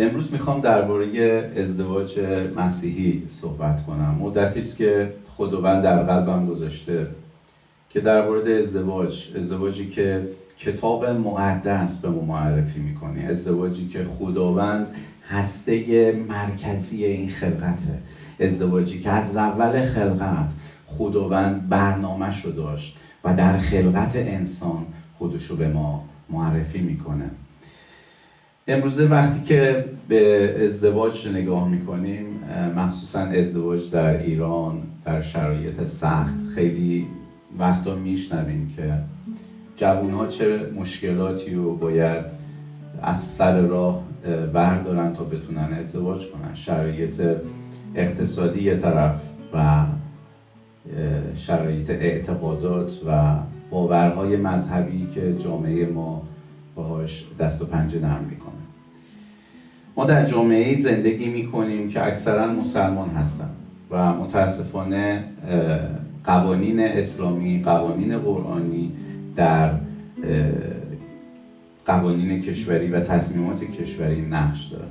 امروز میخوام درباره ازدواج مسیحی صحبت کنم. مدتی است که خداوند در قلبم گذاشته که در مورد ازدواجی که کتاب مقدس به ما معرفی میکنه، ازدواجی که خداوند هسته مرکزی این خلقته، ازدواجی که از اول خلقت خداوند برنامه‌شو داشت و در خلقت انسان خودشو به ما معرفی میکنه. امروزه وقتی که به ازدواج نگاه میکنیم، مخصوصا ازدواج در ایران در شرایط سخت، خیلی وقتا میشنویم که جوانها چه مشکلاتی رو باید از سر راه بردارن تا بتونن ازدواج کنن. شرایط اقتصادی یه طرف و شرایط اعتقادات و باورهای مذهبی که جامعه ما باهاش دست و پنجه نرم میکنه. ما در جامعه‌ای زندگی میکنیم که اکثرا مسلمان هستن و متاسفانه قوانین اسلامی، قوانین قرآنی در قوانین کشوری و تصمیمات کشوری نقش داره،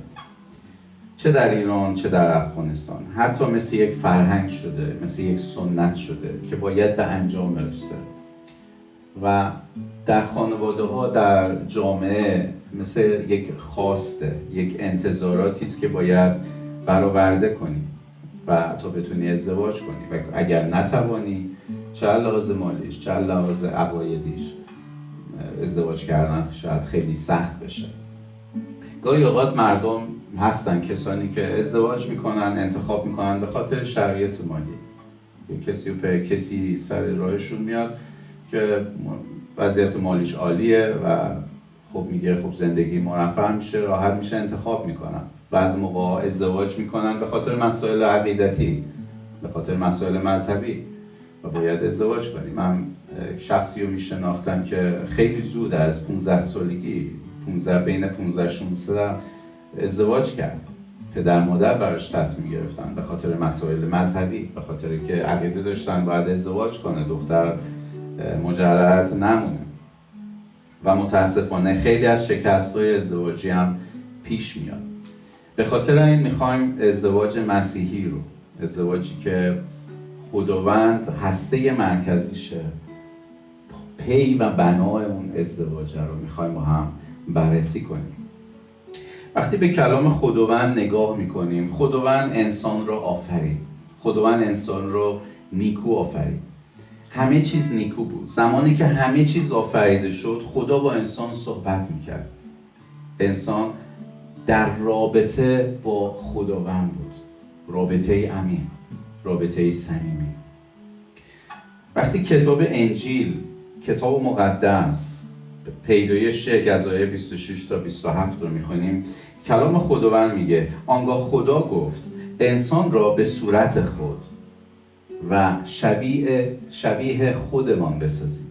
چه در ایران چه در افغانستان. حتی مثل یک فرهنگ شده، مثل یک سنت شده که باید به انجام برسه و در خانواده ها، در جامعه مثل یک خواسته، یک انتظاراتی است که باید برآورده کنی و تا بتونی ازدواج کنی و اگر نتوانی، چه لحاظ مالیش چه لحاظ عقایدیش، ازدواج کردن شاید خیلی سخت بشه. گاهی اوقات مردم هستن کسانی که ازدواج میکنن، انتخاب میکنن به خاطر شرایط مالی. کسی سر راهشون میاد که وضعیت مالیش عالیه و خب میگه خب زندگی مرفه میشه، راحت میشه، انتخاب میکنن. بعضی موقع ازدواج میکنن به خاطر مسائل عقیدتی، به خاطر مسائل مذهبی و باید ازدواج کنیم. من شخصی رو میشناختم که خیلی زود از 15 سالگی، بین 15-16 ازدواج کرد. پدر مادر براش تصمیم گرفتن به خاطر مسائل مذهبی، به خاطر که عقیده داشتن باید ازدواج کنه، دختر مجرد نمونه. و متاسفانه خیلی از شکست‌های ازدواجی هم پیش میاد. به خاطر این میخوایم ازدواج مسیحی رو، ازدواجی که خداوند هسته مرکزیشه، پی و بنای اون ازدواج رو میخوایم با هم بررسی کنیم. وقتی به کلام خداوند نگاه میکنیم، خداوند انسان رو آفرید، خداوند انسان رو نیکو آفرید. همه چیز نیکو بود. زمانی که همه چیز آفریده شد، خدا با انسان صحبت میکرد. انسان در رابطه با خداوند بود، رابطه عمیق، رابطه صمیمی. وقتی کتاب انجیل، کتاب مقدس، پیدایش 1 از آیه 26 تا 27 رو میخونیم، کلام خداوند میگه آنگاه خدا گفت انسان را به صورت خود و شبیه خودمان بسازیم.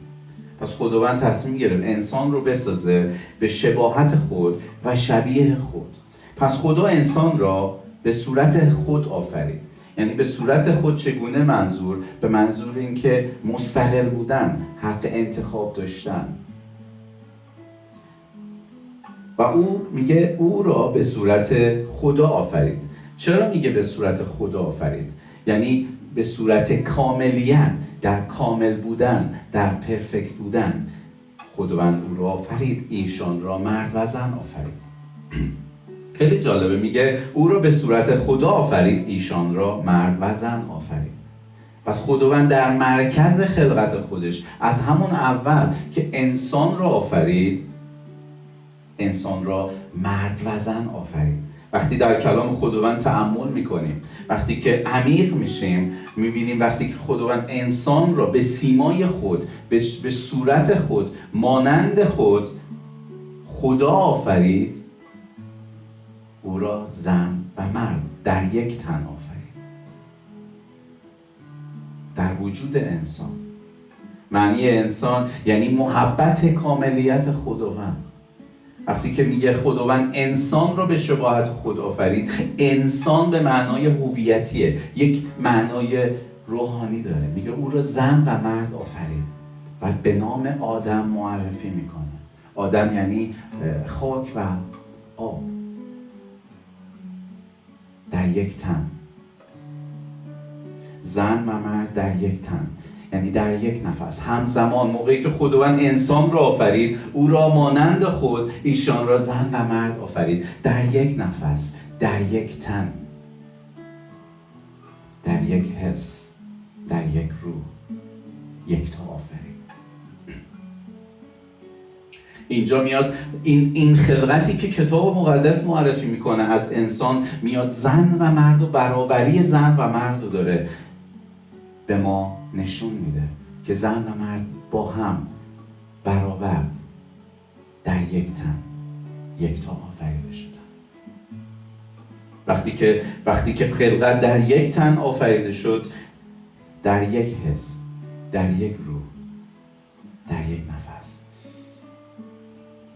پس خداوند تصمیم گرفت انسان رو بسازه به شباهت خود و شبیه خود. پس خدا انسان را به صورت خود آفرید. یعنی به صورت خود چگونه؟ منظور به منظور این که مستقل بودن، حق انتخاب داشتن. و او میگه او را به صورت خدا آفرید. چرا میگه به صورت خدا آفرید؟ یعنی به صورت کاملیت، در کامل بودن، در پرفکت بودن. خداوند او را آفرید، ایشان را مرد و زن آفرید. خیلی جالبه، میگه او را به صورت خدا آفرید، ایشان را مرد و زن آفرید. پس خداوند در مرکز خلقت خودش از همون اول که انسان را آفرید، انسان را مرد و زن آفرید. وقتی در کلام خداوند تأمل میکنیم، وقتی که عمیق میشیم، میبینیم وقتی که خداوند انسان را به سیمای خود، به صورت خود، مانند خود خدا آفرید، او را زن و مرد در یک تن آفرید. در وجود انسان. معنی انسان یعنی محبت کاملیت خداوند. وقتی که میگه خداوند انسان رو به شباهت خود آفرید، انسان به معنای هویتیه، یک معنای روحانی داره. میگه او رو زن و مرد آفرید و به نام آدم معرفی میکنه. آدم یعنی خاک و آب. یک تن. زن و مرد در یک تن، یعنی در یک نفس همزمان. موقعی که خداوند انسان را آفرید، او را مانند خود، ایشان را زن و مرد آفرید، در یک نفس، در یک تن، در یک حس، در یک روح، یک تا آفرید. اینجا میاد این خلقتی که کتاب مقدس معرفی میکنه از انسان، میاد زن و مرد و برابری زن و مرد رو داره به ما نشون میده که زن و مرد با هم برابر در یک تن، یک تا آفریده شدن. وقتی که خلقت در یک تن آفریده شد، در یک حس، در یک روح، در یک نفس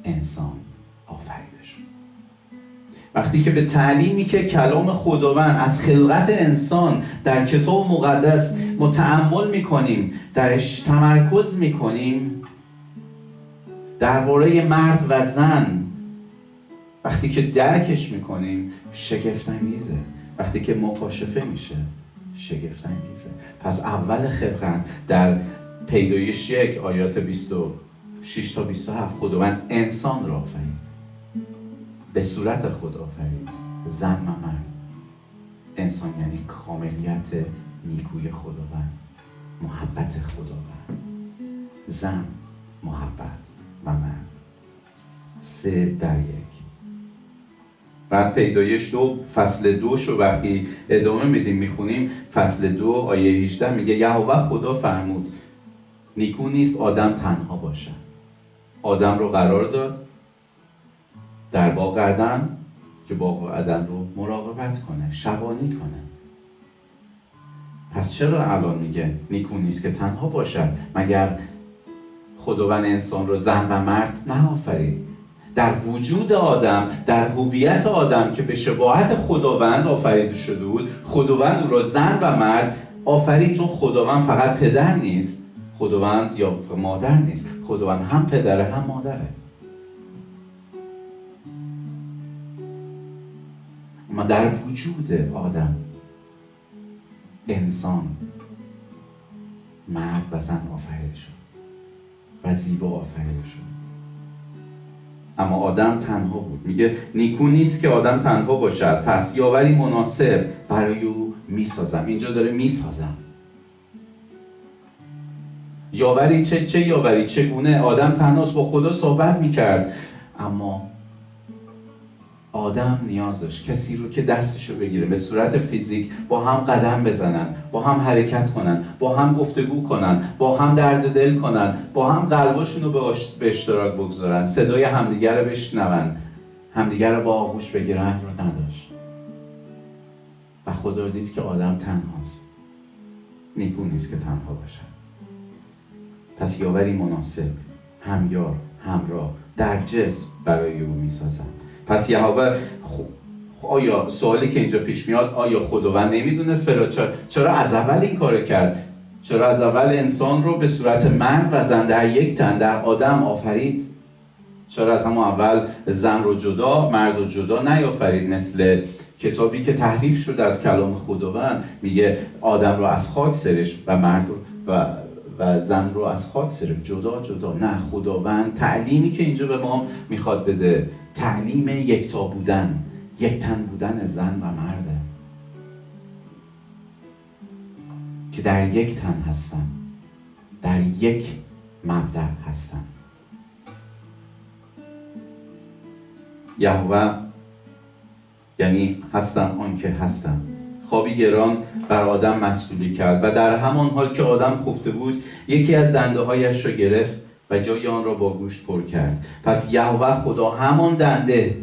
انسان آفریده شد. وقتی که به تعلیمی که کلام خداوند از خلقت انسان در کتاب مقدس متأمل میکنیم، درش تمرکز میکنیم، درباره مرد و زن وقتی که درکش میکنیم، شگفت انگیزه. وقتی که مکاشفه میشه، شگفت انگیزه. پس اول خلقت در پیدایش 1 آیات 26 تا 27 خداوند انسان را آفرید، به صورت خود آفرید، زن و مرد. انسان یعنی کاملیت نیکوی خداوند، محبت خداوند. زن، محبت و مرد، 3 در 1. بعد پیدایش 2 فصل 2 شو وقتی ادامه میدیم میخونیم، فصل 2 آیه 18 میگه یهوه خدا فرمود نیکو نیست آدم تنها باشد. آدم رو قرار داد در باغ عدن که باغ عدن رو مراقبت کنه، شبانی کنه. پس چرا الان میگه نیکو نیست که تنها باشد؟ مگر خداوند انسان رو زن و مرد نآفرید؟ در وجود آدم، در هویت آدم که به شباهت خداوند آفریده شده بود، خداوند او را زن و مرد آفرید. چون خداوند فقط پدر نیست، خداوند یا مادر نیست، خداوند هم پدره هم مادره. اما در وجود آدم، انسان، مرد و زن آفریده شد و زیبا آفریده شد. اما آدم تنها بود. میگه نیکو نیست که آدم تنها باشد، پس یاوری مناسب برای او میسازم. اینجا داره میسازم. یاوری چه یاوری؟ چگونه؟ آدم تنهاست، با خدا صحبت میکرد، اما آدم نیاز داشت کسی رو که دستشو بگیره، به صورت فیزیک با هم قدم بزنن، با هم حرکت کنن، با هم گفتگو کنن، با هم درد دل کنن، با هم قلبشون رو به اشتراک بگذارن، صدای همدیگر رو بشنون، همدیگر رو با آغوش بگیرن رو نداشت. و خدا دید که آدم تنهاست، نیکو نیست که تنها باشد. پس یاوری مناسب، همیار، همراه، در جسم برای او میسازم. پس یهوه آیا سوالی که اینجا پیش میاد، آیا خداوند نمیدونست چرا از اول این کارو کرد؟ چرا از اول انسان رو به صورت مرد و زن در یک تن در آدم آفرید؟ چرا از همون اول زن رو جدا، مرد رو جدا نیافرید؟ مثل کتابی که تحریف شده از کلام خداوند میگه آدم رو از خاک سرشت و مرد رو و زن رو از خاک سرشت، جدا جدا. نه، خداوند تعلیمی که اینجا به ما میخواد بده، تعلیم یکتا بودن، یک تن بودن زن و مرده که در یک تن هستن، در یک مبدأ هستن. یهوه یعنی هستن آن که هستن. خوابی گران بر آدم مسئولی کرد و در همان حال که آدم خفته بود، یکی از دنده هایش را گرفت و جای آن را با گوشت پر کرد. پس یهوه خدا همان دنده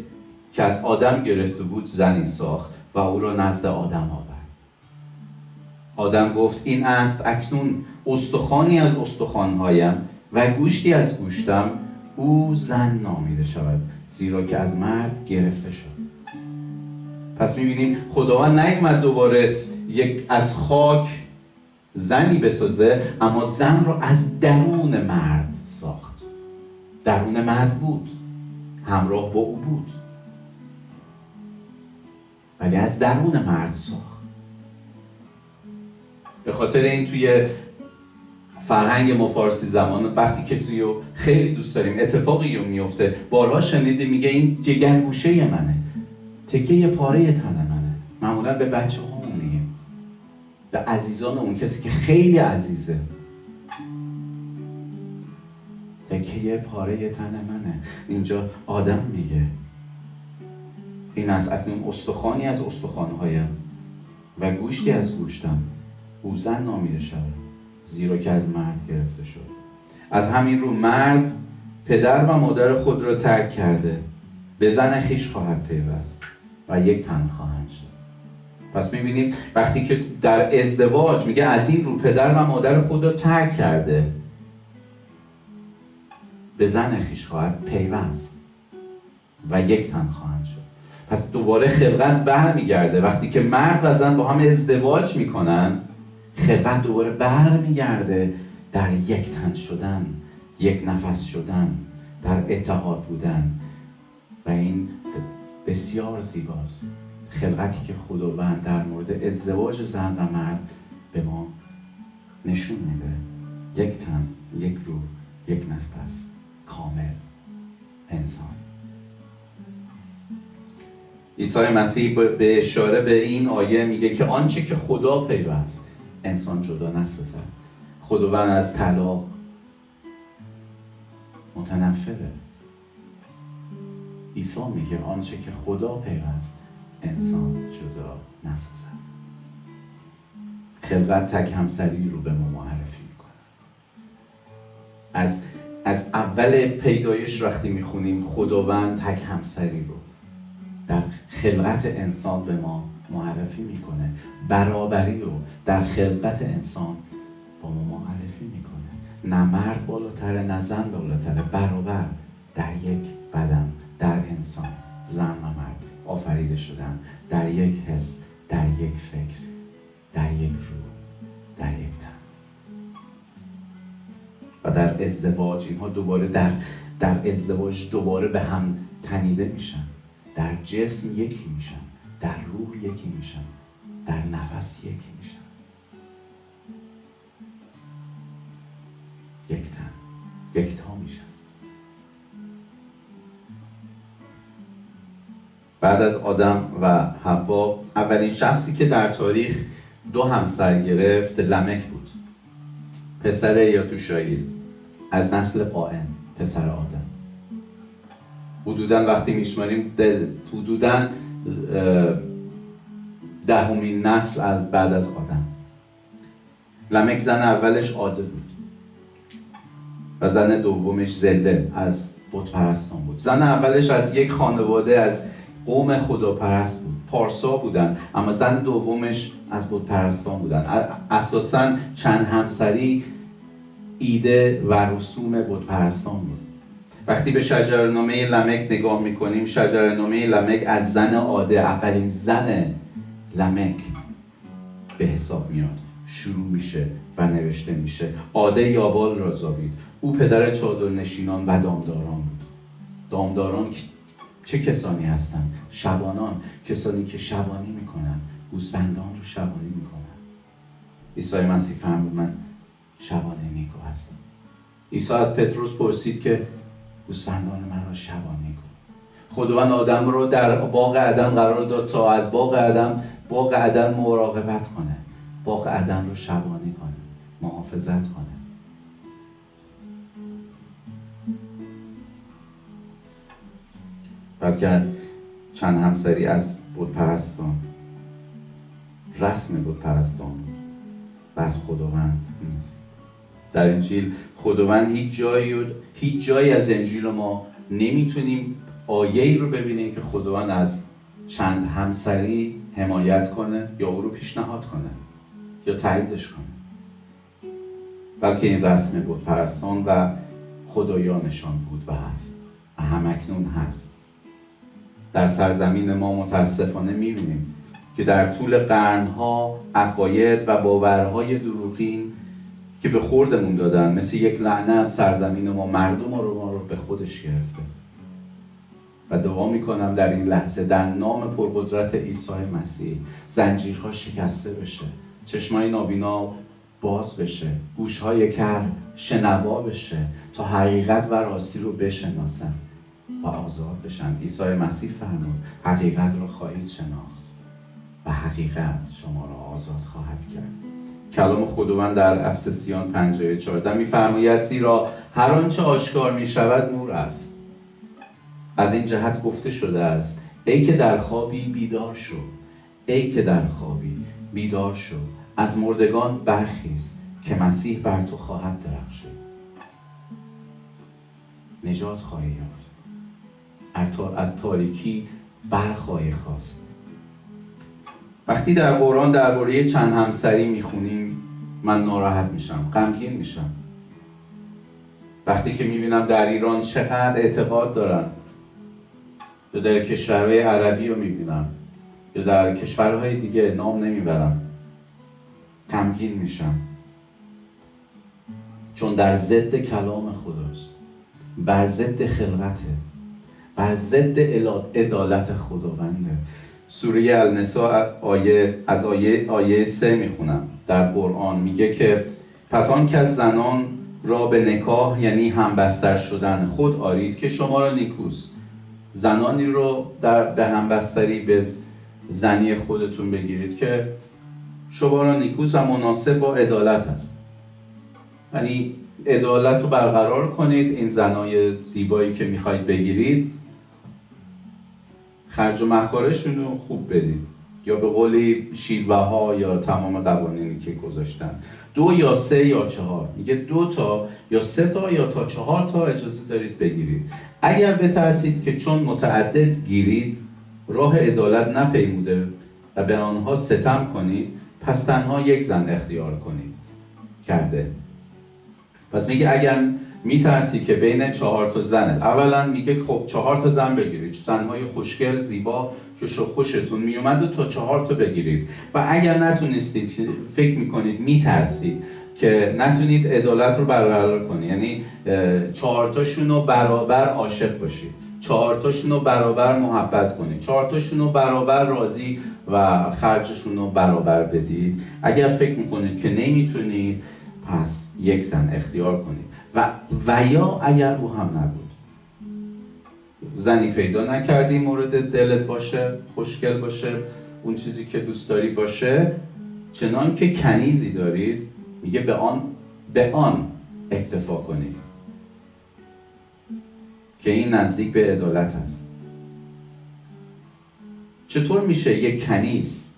که از آدم گرفته بود زنی ساخت و او را نزد آدم آورد. آدم گفت این است اکنون استخوانی از استخوانهایم و گوشتی از گوشتم، او زن نامیده شود، زیرا که از مرد گرفته شد. پس میبینیم خداوند نیومد دوباره یک از خاک زنی بسازه، اما زن رو از درون مرد ساخت. درون مرد بود، همراه با او بود ولی از درون مرد ساخت. به خاطر این توی فرهنگ ما فارسی زمان وقتی کسی رو خیلی دوست داریم اتفاقی رو میفته، بارها شنیدی میگه این جگر گوشه منه، تکه پاره تن منه. معمولا به بچه ها میگیم، به عزیزان اون کسی که خیلی عزیزه، تکه پاره تن منه. اینجا آدم میگه این از اکنون استخوانی از استخوانهایم و گوشتی از گوشتم، او زن نامیده شود زیرا که از مرد گرفته شد. از همین رو مرد پدر و مادر خود را ترک کرده، به زن خویش خواهد پیوست و یک تن خواهند شد. پس میبینیم وقتی که در ازدواج میگه از این رو پدر و مادر خود را ترک کرده، به زن خویش خواهد پیوست و یک تن خواهند شد. پس دوباره خلقت برمیگرده. وقتی که مرد و زن با هم ازدواج میکنن، خلقت دوباره برمیگرده در یک تن شدن، یک نفس شدن، در اتحاد بودن. و این بسیار زیباست، خلقتی که خداوند در مورد ازدواج زن و مرد به ما نشون میده. یک تن، یک روح، یک نفس، کامل انسان. عیسی مسیح به اشاره به این آیه میگه که آنچه که خدا پیوست انسان جدا نسازد. خداوند از طلاق متنفره. عیسی میگه آنچه که خدا پیوست انسان جدا نسازد. خلقت تک همسری رو به ما معرفی میکنه. از اول پیدایش وقتی میخونیم خداوند تک همسری رو در خلقت انسان به ما معرفی میکنه. برابری رو در خلقت انسان با ما معرفی میکنه. نه مرد بالاتره نه زن بالاتره، برابر در یک بدن، در انسان زن و مرد آفریده شدن، در یک حس، در یک فکر، در یک روح، در یک تن. و در ازدواج اینها دوباره در ازدواج دوباره به هم تنیده میشن، در جسم یکی میشن، در روح یکی میشن، در نفس یکی میشن، یک تن، یکتا میشن. بعد از آدم و حوا اولین شخصی که در تاریخ دو همسر گرفت لمک بود، پسر یاتوشاییل از نسل قائن، پسر آدم. حدوداً وقتی میشماریم حدوداً دهمین نسل از بعد از آدم. لمک زن اولش عاده بود و زن دومش زله از بت پرستان بود. زن اولش از یک خانواده از قوم خداپرست بود، پارسا بودن، اما زن دومش از بت پرستان بودن. اساساً چند همسری ایده و رسوم بت پرستان بود. وقتی به شجره‌نامه لمک نگاه میکنیم، شجره‌نامه لمک از زن عاده، اولین زن لمک به حساب میاد، شروع میشه و نوشته میشه. عاده یابال را زابید، او پدر چادرنشینان و دامداران بود. دامداران چه کسانی هستند؟ شبانان، کسانی که شبانی میکنن، گوسفندان رو شبانی میکنن. عیسی مسیح فرمود من شبان نیکو هستم. عیسی از پتروس پرسید که گوسفندان من را شبانی کن. خداوند آدم رو در باغ عدن قرار داد تا از باغ عدن مراقبت کنه، باغ عدن رو شبانی کنه، محافظت کنه. بلکه چند همسری از بت پرستان، رسم بت پرستان بود و از خداوند نیست. در انجیل خداوند هیچ جایی از انجیل ما نمیتونیم آیه‌ای رو ببینیم که خداوند از چند همسری حمایت کنه یا او رو پیشنهاد کنه یا تاییدش کنه. بلکه این رسم بت پرستان و خدایانشان بود و هست و همکنون هست. در سرزمین ما متاسفانه میبینیم که در طول قرنها عقاید و باورهای دروغین که به خوردمون دادن مثل یک لعنت سرزمین ما، مردم ما رو به خودش گرفته. و دعا میکنم در این لحظه در نام پرقدرت عیسی مسیح زنجیرها شکسته بشه، چشمای نابینا باز بشه، گوشهای کر شنوا بشه تا حقیقت و راستی رو بشناسن و آزاد بشن. عیسی مسیح فرمود حقیقت رو خواهید شناخت و حقیقت شما را آزاد خواهد کرد. کلام خداوند در افسسیان 5:14 می‌فرماید زیرا هر آنچه آشکار می‌شود نور است. از این جهت گفته شده است ای که در خوابی بیدار شو، ای که در خوابی بیدار شو، از مردگان برخیز که مسیح بر تو خواهد درخشید. نجات خواهی یافت، از تاریکی برخواهی خواست. وقتی در قرآن درباره چند همسری میخونیم من ناراحت میشم، غمگین میشم. وقتی که میبینم در ایران چقدر اعتقاد دارن، یا در کشورهای عربی رو میبینم یا در کشورهای دیگه نام نمیبرم، غمگین میشم، چون در ضد کلام خداست، بر ضد خلقته، بر ضد عدالت خداونده. سوره النساء آیه 3 میخونم در قرآن، میگه که پس آن که از زنان را به نکاح یعنی همبستر شدن خود آرید که شما را نیکوست. زنانی رو به همبستری به زنی خودتون بگیرید که شما را نیکوست و مناسب با عدالت هست. یعنی عدالت رو برقرار کنید، این زنای زیبایی که میخواید بگیرید خرج و مخارجشون رو خوب بدید، یا به قولی شیوه ها یا تمام قوانینی که گذاشتن 2 یا 3 یا 4، میگه 2 تا یا 3 تا یا تا 4 تا اجازه دارید بگیرید. اگر بترسید که چون متعدد گیرید راه عدالت نپیموده و به آنها ستم کنید، پس تنها 1 زن اختیار کنید کرده. پس میگه اگر میترسی که بین 4 تا زنت، اولا میگه خب 4 تا زن بگیرید، زنهای خوشگل زیبا که خوشتون میومد تا 4 تا بگیرید. و اگر نتونستید، فکر میکنید میترسید که نتونید عدالت رو برقرار کنید، یعنی 4 تاشون رو برابر عاشق باشید، 4 تاشون رو برابر محبت کنید، 4 تاشون رو برابر راضی و خرجشون رو برابر بدید، اگر فکر میکنید که نمیتونید پس 1 زن اختیار کنید. و یا اگر او هم نبود، زنی پیدا نکردی مورد دلت باشه، خوشگل باشه، اون چیزی که دوست داری باشه، چنان که کنیزی دارید، میگه به آن اکتفا کنید که این نزدیک به عدالت است. چطور میشه یک کنیز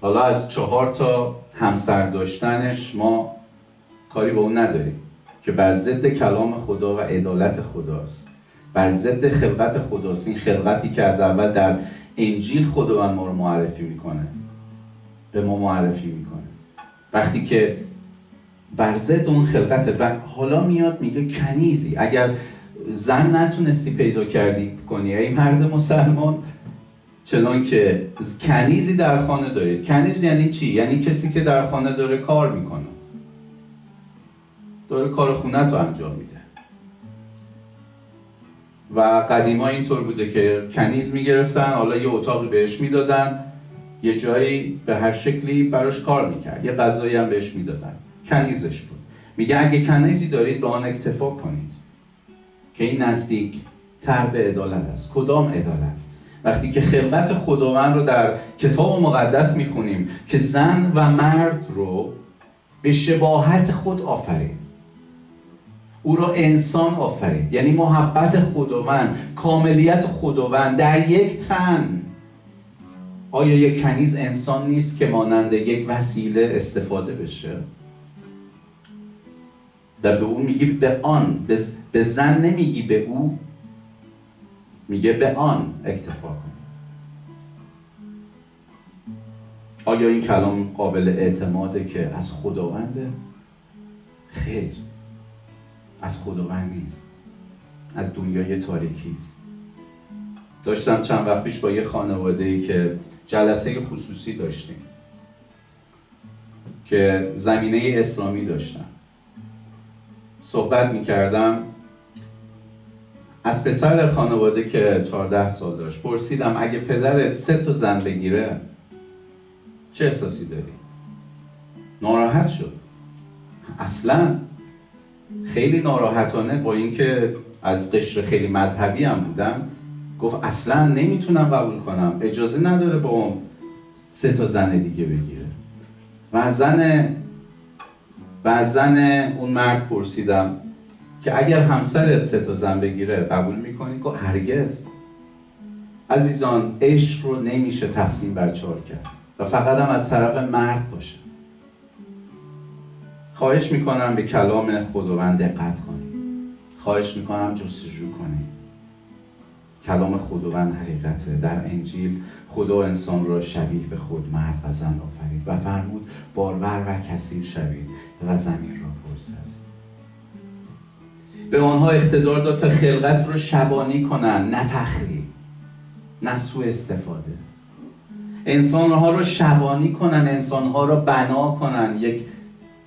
حالا از 4 تا همسر داشتنش ما کاری با اون نداریم که بر ضد کلام خدا و عدالت خداست، بر ضد خلقت خداست، این خلقتی که از اول در انجیل خداوند ما رو معرفی میکنه، به ما معرفی میکنه. وقتی که بر ضد اون خلقته و حالا میاد میگه کنیزی، اگر زن نتونستی پیدا کنی ای مرد مسلمان، چنان که کنیزی در خانه دارید. کنیز یعنی چی؟ یعنی کسی که در خانه داره کار میکنه، داره کار خونت رو انجام میده. و قدیما اینطور بوده که کنیز میگرفتن، حالا یه اتاقی بهش میدادن، یه جایی به هر شکلی براش کار میکرد، یه غذایی هم بهش میدادن، کنیزش بود. میگه اگه کنیزی دارید به آن اکتفا کنید که این نزدیک تر به عدالت است. کدام عدالت؟ وقتی که خلقت خداوند رو در کتاب مقدس میخونیم که زن و مرد رو به شباهت خود آفرید، او را انسان آفرید، یعنی محبت خداوند، کاملیت خداوند در یک تن. آیا یک کنیز انسان نیست که مانند یک وسیله استفاده بشه؟ در به اون میگی به آن، به زن نمیگی به او، میگه به آن اکتفا کن. آیا این کلام قابل اعتماده که از خداونده؟ خیر، از خداوند نیست، از دنیای تاریکی است. داشتم چند وقت پیش با یه خانواده‌ای که جلسه خصوصی داشتیم که زمینه اسلامی داشتم، صحبت می‌کردم. از پسر خانواده که 14 سال داشت پرسیدم اگه پدرت 3 تا زن بگیره چه احساسی داری؟ ناراحت شد. اصلا خیلی ناراحتانه، با اینکه از قشر خیلی مذهبی هم بودم، گفت اصلا نمیتونم قبول کنم، اجازه نداره با اون 3 تا زن دیگه بگیره. و از زن اون مرد پرسیدم که اگر همسرت 3 تا زن بگیره قبول میکنی؟ گفت هرگز. عزیزان، عشق رو نمیشه تقسیم بر 4 کرد و فقط هم از طرف مرد باشه. خواهش میکنم به کلام خداوند دقت کنید. خواهش میکنم جستجو کنید. کلام خداوند حقیقته. در انجیل خدا انسان را شبیه به خود مرد و زن آفرید و فرمود بارور و کثیر شوید و زمین را پرسازید. به آنها اقتدار داد تا خلقت را شبانی کنند، نه تخریب، نه سوء استفاده. انسانها را شبانی کنند، انسانها را بنا کنند. یک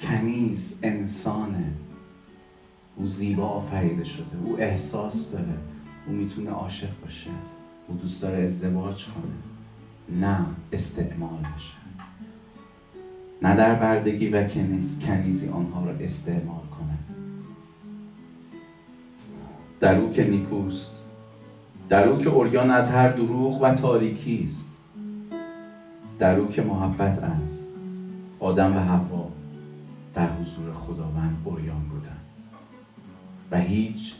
کنیز انسانه، او زیبا آفریده شده، او احساس داره، او میتونه عاشق باشه، او دوست داره ازدواج کنه، نه استعمال بشه. نه در بردگی و کنیزی آنها را استعمال کنه. در او که نیکوست، در او که عریان از هر دروغ و تاریکی است، در او که محبت است. آدم و حوا در حضور خداوند عریان بودند و هیچ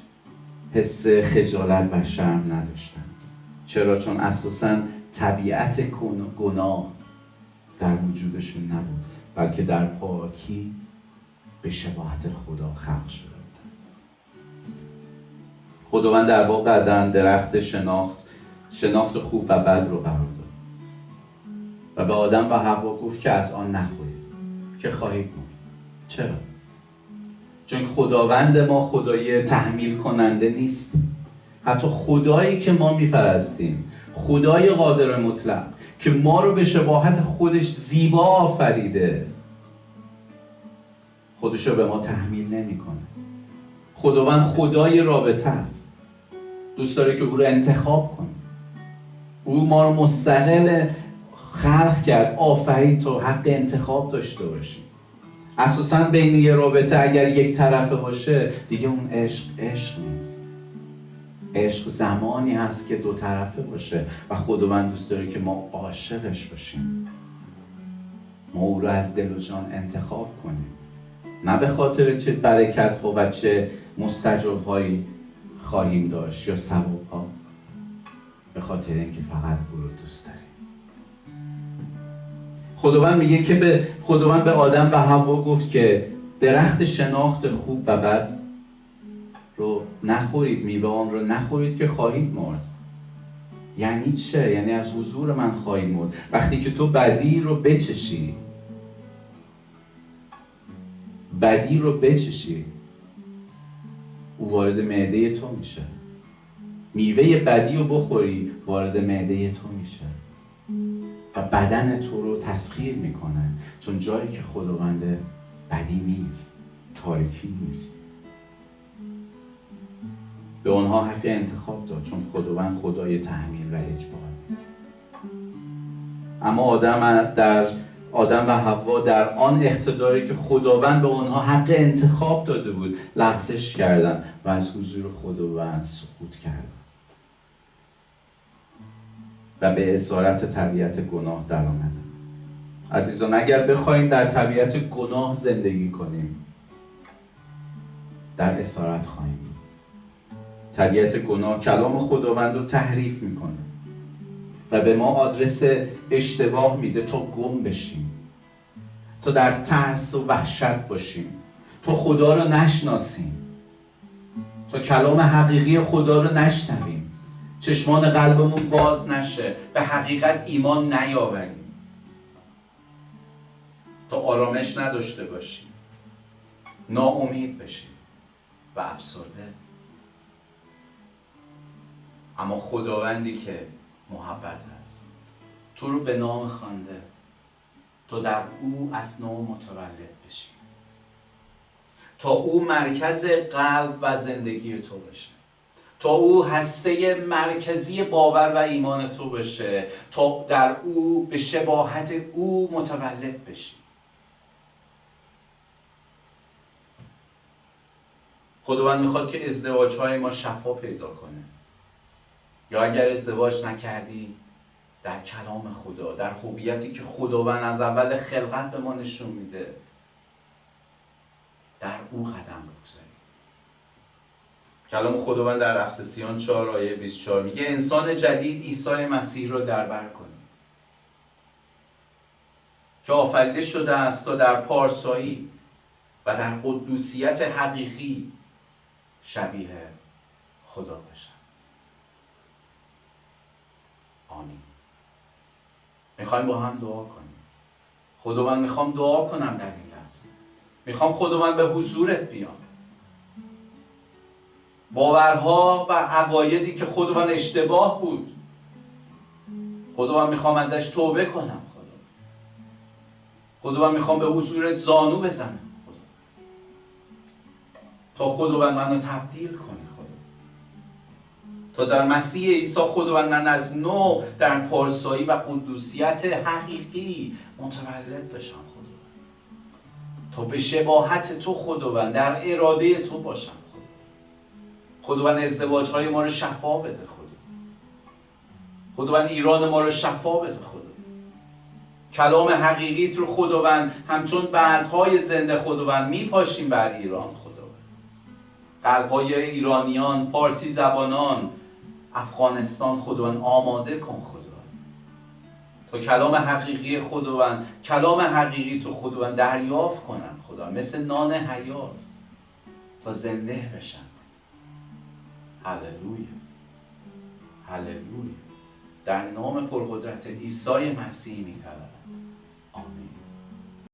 حس خجالت و شرم نداشتند. چرا؟ چون اساساً طبیعت گناه در وجودشون نبود، بلکه در پاکی به شباهت خدا خلق شده بودند. خداوند در باغ عدن درخت شناخت خوب و بد رو قرار داد و به آدم و حوا گفت که از آن نخورید که خواهید مرد. چرا؟ چون خداوند ما خدای تحمیل کننده نیست. حتی خدایی که ما میپرستیم، خدای قادر مطلق که ما رو به شباهت خودش زیبا آفریده، خودش رو به ما تحمیل نمیکنه. خداوند خدای رابطه است. دوست داره که او رو انتخاب کنه. او ما رو مستقل خلق کرد، آفرید تا حق انتخاب داشته باشیم. اساساً بین یه رابطه اگر یک طرفه باشه دیگه اون عشق نیست. عشق زمانی هست که 2 طرفه باشه و خداوند دوست داره که ما عاشقش باشیم. ما او رو از دل و جان انتخاب کنیم، نه به خاطر چه برکت ها و چه مستجاب هایی خواهیم داشت یا ثواب ها، به خاطر اینکه فقط او رو دوست داریم. خداوند میگه که خداوند به آدم و حوا گفت که درخت شناخت خوب و بد رو نخورید، میوه آن رو نخورید که خواهید مرد. یعنی چه؟ یعنی از حضور من خواهید مرد. وقتی که تو بدی رو بچشی او وارد معده تو میشه. میوه بدی رو بخوری وارد معده تو میشه و بدن تو رو تسخیر میکنه، چون جایی که خداوند بدی نیست، تاریکی نیست. به آنها حق انتخاب داد، چون خداوند خدای تحمیل و اجبار نیست. اما آدم و حوا در آن اقتداری که خداوند به آنها حق انتخاب داده بود لغزش کردند و از حضور خداوند سقوط کردند و به اسارت طبیعت گناه در آمدند. عزیزان، اگر بخوایم در طبیعت گناه زندگی کنیم در اسارت خواهیم بود. طبیعت گناه کلام خداوند رو تحریف میکنه و به ما آدرس اشتباه میده تا گم بشیم، تا در ترس و وحشت باشیم، تا خدا رو نشناسیم، تا کلام حقیقی خدا رو نشنویم، چشمان قلبمون باز نشه، به حقیقت ایمان نیاوریم، تا آرامش نداشته باشیم، ناامید بشیم و افسرده. اما خداوندی که محبت است تو رو به نام خوانده تا در او از نو متولد بشی، تا او مرکز قلب و زندگی تو باشه، تا او هسته مرکزی باور و ایمان تو بشه، تا در او به شباهت او متولد بشی. خداوند میخواد که ازدواج‌های ما شفا پیدا کنه. یا اگر ازدواج نکردی، در کلام خدا، در هویتی که خداوند از اول خلقت به ما نشون میده، در او قدم بگذاری. کلام خداوند در افسسیان 4 آیه 24 میگه انسان جدید عیسی مسیح رو در بر کنید که آفریده شده است تا در پارسایی و در قدوسیت حقیقی شبیه خدا باشد. آمین. میخوایم با هم دعا کنیم. خداوند میخوام دعا کنم در این لحظه. میخوام خداوند به حضورت بیام. باورها و عقایدی که خداوند اشتباه بود، خداوند میخوام ازش توبه کنم. خداوند میخوام به حضورت زانو بزنم. تا خداوند منو تبدیل کنی. تا در مسیح عیسی خداوند من از نو در پارسایی و قدوسیت حقیقی متولد بشم. تا به شباهت تو خداوند در اراده تو باشم. خداوند ازدواج‌های ما رو شفا بده. خداوند ایران ما رو شفا بده. کلام حقیقیت رو خداوند همچون بذرهای زنده خداوند میپاشیم بر ایران. خداوند قلب‌های ایرانیان، فارسی زبانان، افغانستان خداوند آماده کن. خداوند تا کلام حقیقی خداوند، کلام حقیقی تو خداوند دریافت کنن. خداوند مثل نان حیات تا زنده بشن. هللویا، هللویا. در نام پرقدرت عیسی مسیح می‌طلبم.